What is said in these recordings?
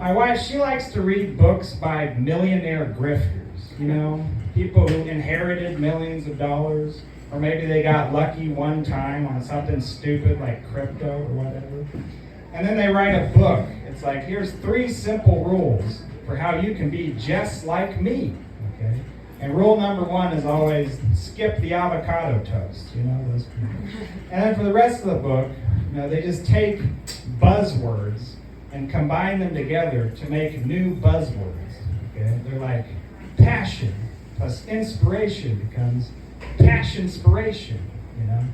My wife, she likes to read books by millionaire grifters, people who inherited millions of dollars, or maybe they got lucky one time on something stupid like crypto or whatever. And then they write a book. It's like, here's 3 simple rules for how you can be just like me, okay? And rule number 1 is always skip the avocado toast, those people. And then for the rest of the book, they just take buzzwords and combine them together to make new buzzwords. Okay? They're like passion plus inspiration becomes passion-spiration, And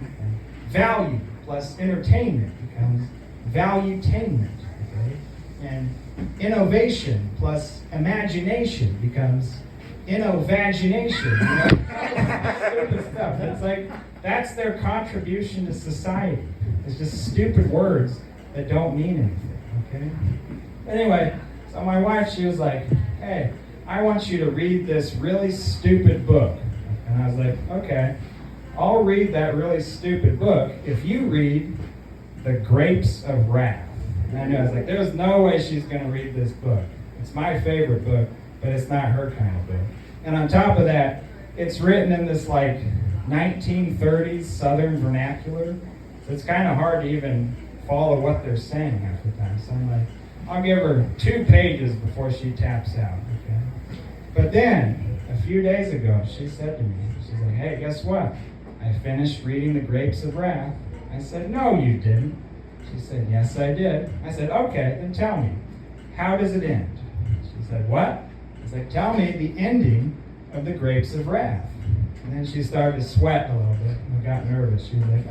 value plus entertainment becomes value-tainment, okay? And innovation plus imagination becomes innovagination, Stupid stuff. It's like, that's their contribution to society. It's just stupid words that don't mean anything. Okay? Anyway, so my wife, she was like, hey, I want you to read this really stupid book. And I was like, okay, I'll read that really stupid book if you read The Grapes of Wrath. And I knew, I was like, there's no way she's going to read this book. It's my favorite book, but it's not her kind of book. And on top of that, it's written in this like 1930s Southern vernacular. So it's kind of hard to even follow what they're saying half the time. So I'm like, I'll give her 2 pages before she taps out, okay? But then, a few days ago, she said to me, she's like, hey, guess what? I finished reading The Grapes of Wrath. I said, no, you didn't. She said, yes, I did. I said, okay, then tell me, how does it end? She said, what? I said, tell me the ending of The Grapes of Wrath. And then she started to sweat a little bit and got nervous. She was like,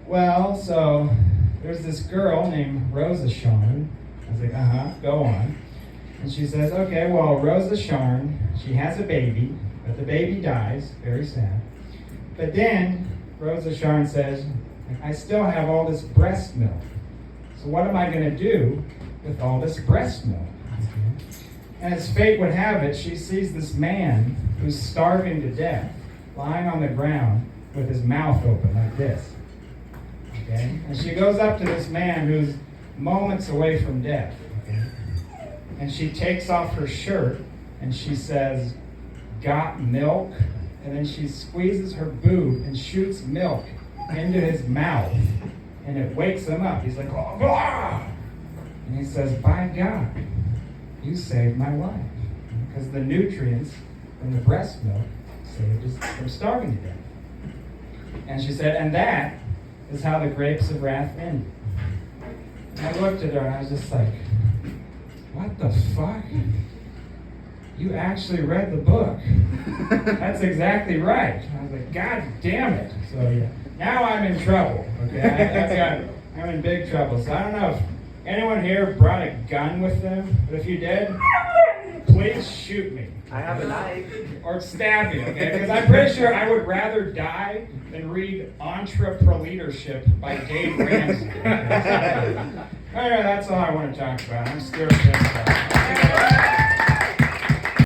well, so there's this girl named Rosa Sharn. I was like, go on. And she says, okay, well, Rosa Sharn, she has a baby, but the baby dies, very sad. But then Rosa Sharn says, I still have all this breast milk. So what am I going to do with all this breast milk? And as fate would have it, she sees this man who's starving to death, lying on the ground with his mouth open like this. Okay? And she goes up to this man who's moments away from death. Okay? And she takes off her shirt and she says, got milk? And then she squeezes her boob and shoots milk into his mouth. And it wakes him up. He's like, oh, blah! And he says, by God, you saved my life. Because the nutrients from the breast milk saved us from starving to death. And she said, and that is how The Grapes of Wrath ended. And I looked at her and I was just like, what the fuck? You actually read the book. That's exactly right. I was like, God damn it. So yeah, now I'm in trouble. Okay, I'm in big trouble. So I don't know if anyone here brought a gun with them, but if you did, please shoot me. I have a knife. Or stab me, okay? Because I'm pretty sure I would rather die than read Entrepreneurship by Dave Ramsey. Okay? Anyway, that's all I want to talk about. I'm Stewart Pidfellow.